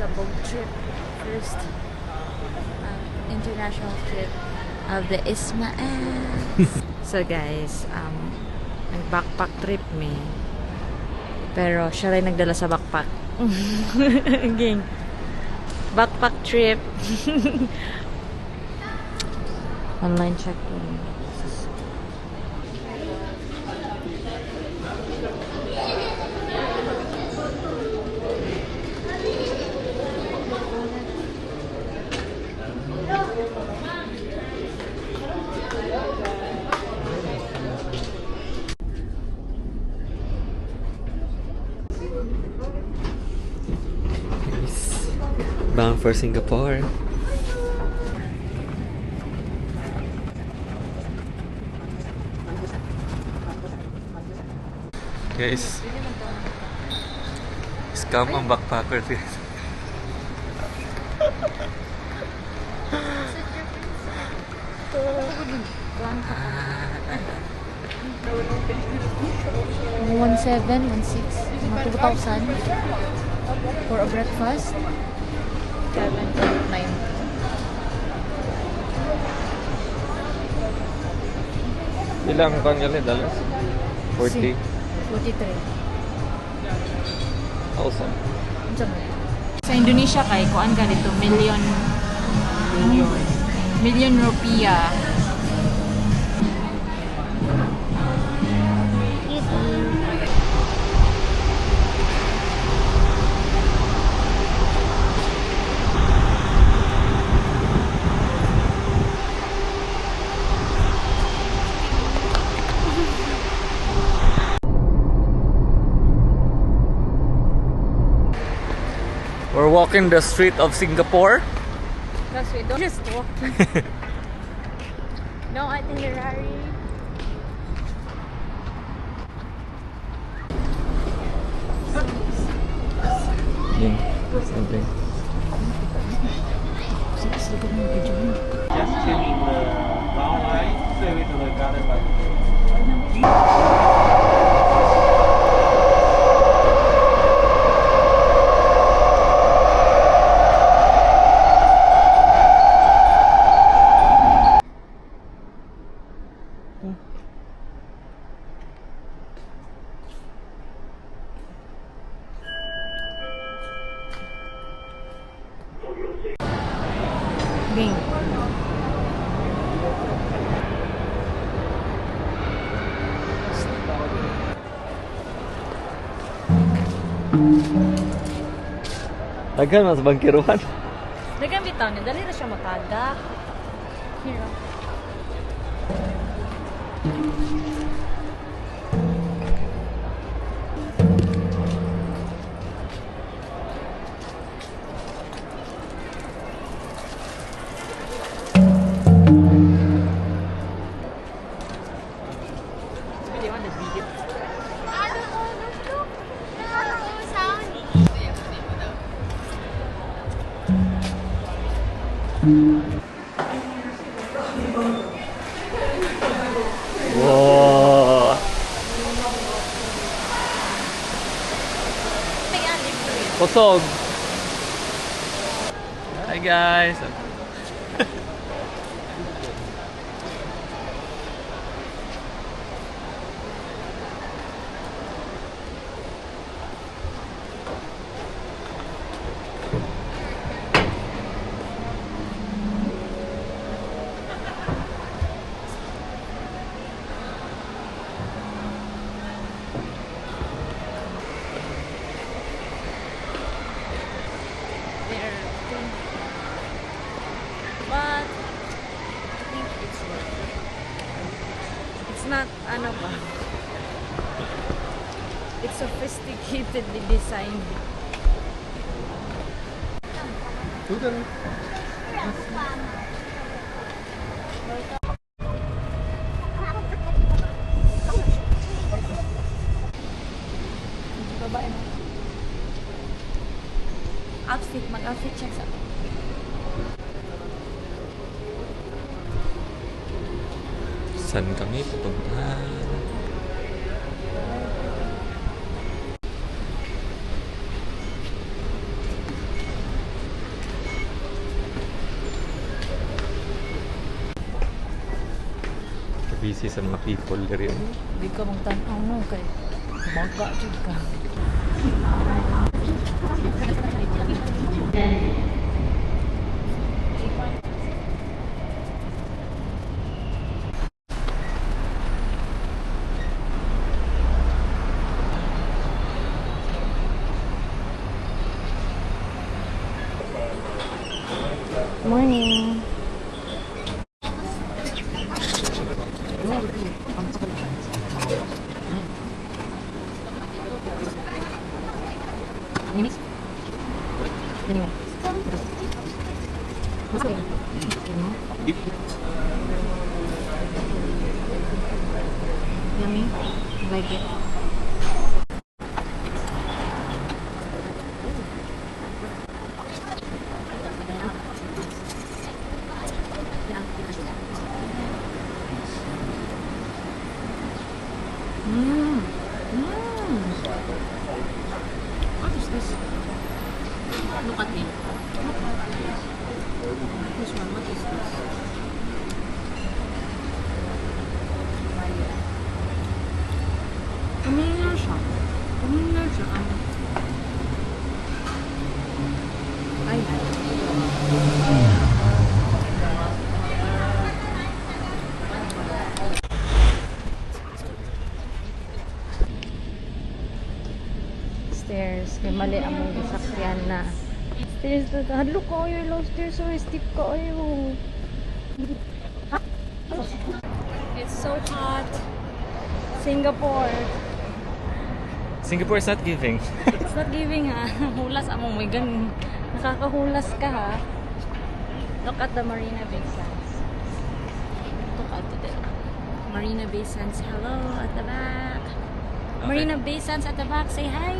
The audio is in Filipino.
sa boat trip. First international trip of the Ismaels. So guys, nag-backpack trip me. Pero siya rin nagdala sa backpack. Ging. Backpack trip. Online check-in. Bound for Singapore. Guys, scam ang backpacker. $1,700, $1,600, mga 2,000 for a breakfast. 7.9. Ilang kan yun dalas? 40,000. 43. Sa Indonesia kay kuan ganito million rupiah. We're walking the street of Singapore. Plus we don't just walking. No itinerary. Yeah, something. Just changing the brown line straight away to the garden by Ging. Agad mas bangkiruan. Dagan bitaw ni dali ra siya makadak. Here. Wow. Kusog. Hi guys. But I think it's worth it. It's not ano ba? It's sophisticatedly designed. Babae mo. Outfit, mag-outfit check sa Saan kami pupunta? busy sa mga people diri. Hindi ka magtanaw mo kay bangka jud ka. Morning. Yummy. Like it. What is this? Look at me. This one, what is this? Familiar siya. Familiar siya. Ay, stairs. Kaya mali ang mong gisakyan na. Stairs to the... Hadlo ko ayo. Low stairs. So, steep ko ayo. It's so hot. Singapore. Singapore is not giving. It's not giving ha. Hulas among may gan. Nakakahulas ka ha. Look at the Marina Bay Sands. Look at the Marina Bay Sands. Hello at the back. Okay. Marina Bay Sands at the back. Say hi.